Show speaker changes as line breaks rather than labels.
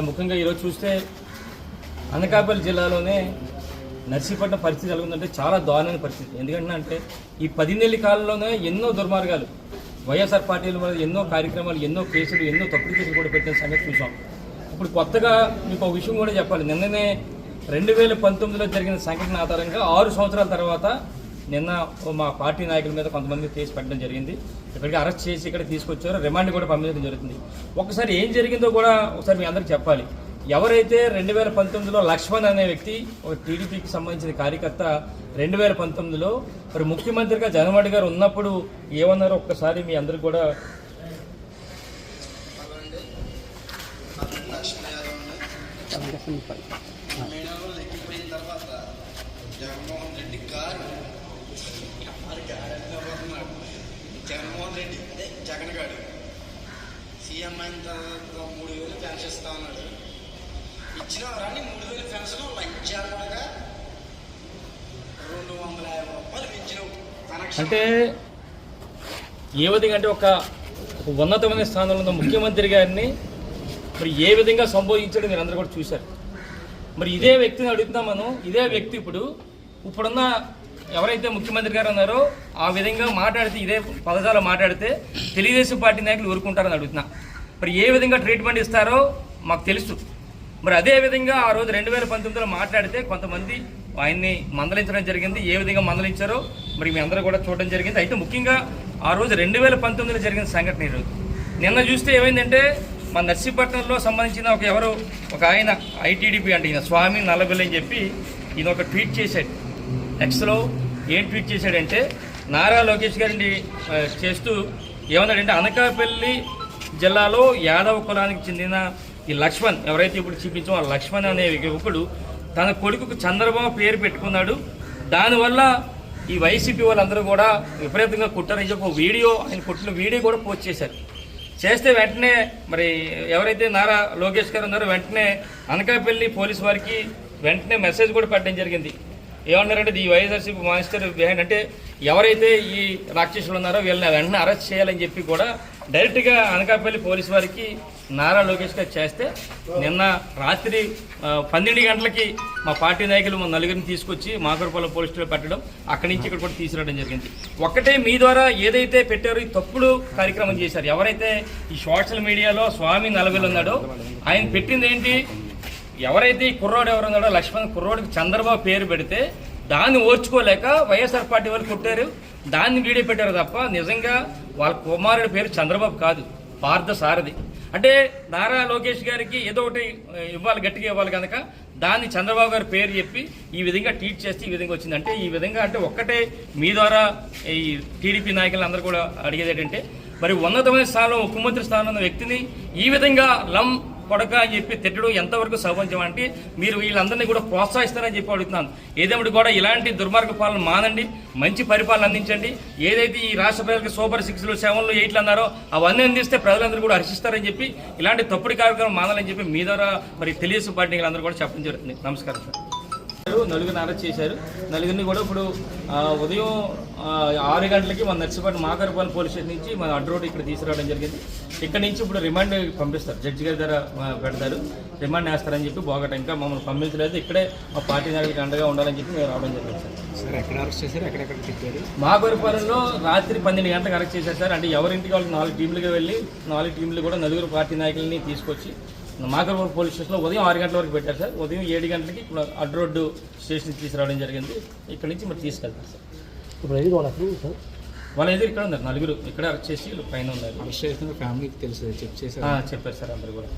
ముఖ్యంగా ఈరోజు చూస్తే అనకాపల్లి జిల్లాలోనే నర్సీపట్నం పరిస్థితి ఎలా ఉందంటే చాలా దారుణమైన పరిస్థితి. ఎందుకంటే ఈ 10 నెలల కాలంలోనే ఎన్నో దుర్మార్గాలు వైఎస్ఆర్ పార్టీల వల్ల ఎన్నో కార్యక్రమాలు, ఎన్నో కేసులు, ఎన్నో తప్పుడు కేసులు కూడా పెట్టిన సంగతి చూసాం. ఇప్పుడు కొత్తగా మీకు ఒక విషయం కూడా చెప్పాలి. నిన్ననే 2019లో జరిగిన సంఘటన ఆధారంగా 6 సంవత్సరాల తర్వాత నిన్న మా పార్టీ నాయకుల మీద కొంతమంది కేసు పెట్టడం జరిగింది. ఇక్కడికి అరెస్ట్ చేసి ఇక్కడ తీసుకొచ్చారో రిమాండ్ కూడా పంపించడం జరుగుతుంది. ఒకసారి ఏం జరిగిందో కూడా ఒకసారి మీ అందరికీ చెప్పాలి. ఎవరైతే 2019లో లక్ష్మణ్ అనే వ్యక్తి ఒక టీడీపీకి సంబంధించిన కార్యకర్త 2019లో మరి ముఖ్యమంత్రిగా జగన్మోహన్ రెడ్డి గారు ఉన్నప్పుడు ఏమన్నారో ఒక్కసారి మీ అందరికి కూడా
జగన్మోహన్ రెడ్డి గారు జగన్మోహన్ రెడ్డి జగన్ గారు సీఎం అయిన తర్వాత 3000 పెన్షన్ ఇస్తా ఉన్నాడు. ఇచ్చిన వారాన్ని 3000 పెన్షన్ లంచాలుగా 250 రూపాయలు పెంచినావు.
అంటే ఏ విధంగా అంటే ఒక ఉన్నతమైన స్థానంలో ఉన్న ముఖ్యమంత్రి గారిని మరి ఏ విధంగా సంబోధించాడో మీరు అందరూ కూడా చూశారు. మరి ఇదే వ్యక్తిని అడుగుతున్నాం మనం. ఇదే వ్యక్తి ఇప్పుడున్న ఎవరైతే ముఖ్యమంత్రి గారు ఉన్నారో ఆ విధంగా మాట్లాడితే, ఇదే పదజాలు మాట్లాడితే తెలుగుదేశం పార్టీ నాయకులు ఊరుకుంటారని అడుగుతున్నా. మరి ఏ విధంగా ట్రీట్మెంట్ ఇస్తారో మాకు తెలుసు. మరి అదే విధంగా ఆ రోజు 2019లో మాట్లాడితే కొంతమంది ఆయన్ని మందలించడం జరిగింది. ఏ విధంగా మందలించారో మరి మీ అందరూ కూడా చూడడం జరిగింది. అయితే ముఖ్యంగా ఆ రోజు 2019లో జరిగిన సంఘటన ఈరోజు నిన్న చూస్తే ఏమైందంటే మన నర్సీపట్నంలో సంబంధించిన ఒక ఆయన ఐటీడీపీ అంటే ఈయన స్వామి నల్లబెల్లి అని చెప్పి ఈయన ఒక ట్వీట్ చేశాడు. ఎక్స్లో ఏం ట్వీట్ చేశాడంటే నారా లోకేష్ గారిని చేస్తూ ఏమన్నాడంటే అనకాపల్లి జిల్లాలో యాదవ కులానికి చెందిన ఈ లక్ష్మణ్ ఎవరైతే ఇప్పుడు చూపించామో ఆ లక్ష్మణ్ అనే యువకుడు తన కొడుకుకు చంద్రబాబు పేరు పెట్టుకున్నాడు. దానివల్ల ఈ వైసీపీ వాళ్ళందరూ కూడా విపరీతంగా కుట్టారని చెప్పి ఒక వీడియో, ఆయన కుట్టిన వీడియో కూడా పోస్ట్ చేశారు. చేస్తే వెంటనే మరి ఎవరైతే నారా లోకేష్ గారు ఉన్నారో వెంటనే అనకాపల్లి పోలీసు వారికి వెంటనే మెసేజ్ కూడా పెట్టడం జరిగింది. ఏమన్నారంటే ఈ వైఎస్ఆర్సీపీ మానిస్టర్ బిహైండ్ అంటే ఎవరైతే ఈ రాక్షసులు ఉన్నారో వీళ్ళని వెంటనే అరెస్ట్ చేయాలని చెప్పి కూడా డైరెక్ట్గా అనకాపల్లి పోలీసు వారికి నారా లోకేష్ గారు చేస్తే నిన్న రాత్రి 12 గంటలకి మా పార్టీ నాయకులు మా నలుగురిని తీసుకొచ్చి మాకరపాలెం పోలీస్ స్టేషన్లో పెట్టడం, అక్కడి నుంచి ఇక్కడ కూడా తీసుకురావడం జరిగింది. ఒక్కటే మీ ద్వారా ఏదైతే పెట్టారో ఈ తప్పుడు కార్యక్రమం చేశారు. ఎవరైతే ఈ సోషల్ మీడియాలో స్వామి నలబెల్లి ఉన్నాడో ఆయన పెట్టింది ఏంటి, ఎవరైతే ఈ కుర్రోడు ఎవరున్నాడో లక్ష్మణ్ కుర్రోడికి చంద్రబాబు పేరు పెడితే దాన్ని ఓర్చుకోలేక వైఎస్ఆర్ పార్టీ వాళ్ళు కొట్టారు, దాన్ని వీడియో పెట్టారు తప్ప నిజంగా వాళ్ళ కుమారుడి పేరు చంద్రబాబు కాదు, పార్థ సారథి. అంటే నారా లోకేష్ గారికి ఏదో ఒకటి ఇవ్వాలి, గట్టిగా ఇవ్వాలి కనుక దాన్ని చంద్రబాబు గారి పేరు చెప్పి ఈ విధంగా ట్వీట్ చేస్తే ఈ విధంగా వచ్చింది. అంటే ఈ విధంగా అంటే ఒక్కటే మీ ద్వారా ఈ టీడీపీ నాయకులు అందరూ కూడా అడిగేది ఏంటంటే మరి ఉన్నతమైన స్థానంలో ముఖ్యమంత్రి స్థానంలో ఉన్న వ్యక్తిని ఈ విధంగా కొడక అని చెప్పి తిట్టడం ఎంతవరకు సమంజసం అంటే మీరు వీళ్ళందరినీ కూడా ప్రోత్సహిస్తారని చెప్పి అడుగుతున్నాను. ఏదేమిటి కూడా ఇలాంటి దుర్మార్గ పాలన మానండి, మంచి పరిపాలన అందించండి. ఏదైతే ఈ రాష్ట్ర ప్రజలకు సూపర్ 6లు 7లు 8లు అన్నారో అవన్నీ అందిస్తే ప్రజలందరూ కూడా హర్షిస్తారని చెప్పి ఇలాంటి తప్పుడు కార్యక్రమం మానాలని చెప్పి మీ ద్వారా మరి తెలుగుదేశం పార్టీ అందరూ కూడా చెప్పడం జరుగుతుంది. నమస్కారం సార్. నలుగురిని అరెస్ట్ చేశారు. నలుగురిని కూడా ఇప్పుడు ఉదయం 6 గంటలకి మన నర్సీపట్నం మాకరపాలెం పోలీస్ స్టేషన్ నుంచి మన అడ్డు రోడ్ ఇక్కడ తీసుకురావడం జరిగింది. ఇక్కడ నుంచి ఇప్పుడు రిమాండ్ పంపిస్తారు, జడ్జి గారి దగ్గర పెడతారు, రిమాండ్ వేస్తారని చెప్పి బాగట ఇంకా మమ్మల్ని పంపించలేదు. ఇక్కడే మా పార్టీ నాయకులకు అండగా ఉండాలని చెప్పి మేము రావడం జరిగింది సార్.
ఎక్కడ అరెస్ట్ చేశారు, ఎక్కడెక్కడ తిప్పారు?
మాకరపాలెంలో రాత్రి 12 గంటలకు అరెస్ట్ చేశారు సార్. అంటే ఎవరింటికి వాళ్ళకి 4 టీంలుగా వెళ్ళి 4 టీంలు కూడా నలుగురు పార్టీ నాయకులని తీసుకొచ్చి మాకరపాలెం పోలీస్ స్టేషన్లో ఉదయం 6 గంటల వరకు పెట్టారు సార్. ఉదయం 7 గంటలకి ఇప్పుడు అడ్డు రోడ్డు స్టేషన్కి తీసుకురావడం జరిగింది. ఇక్కడ నుంచి మరి తీసుకెళ్తారు సార్.
ఇప్పుడు ఐదు
వాళ్ళ ఎదురు ఇక్కడ ఉన్నారు, నలుగురు ఇక్కడ అరెస్ట్ చేసి పైన ఉన్నారు.
అరెస్ట్ చేసిన ఫ్యామిలీకి తెలుసు, చెక్ చేశారు,
చెప్పారు సార్ అందరు కూడా.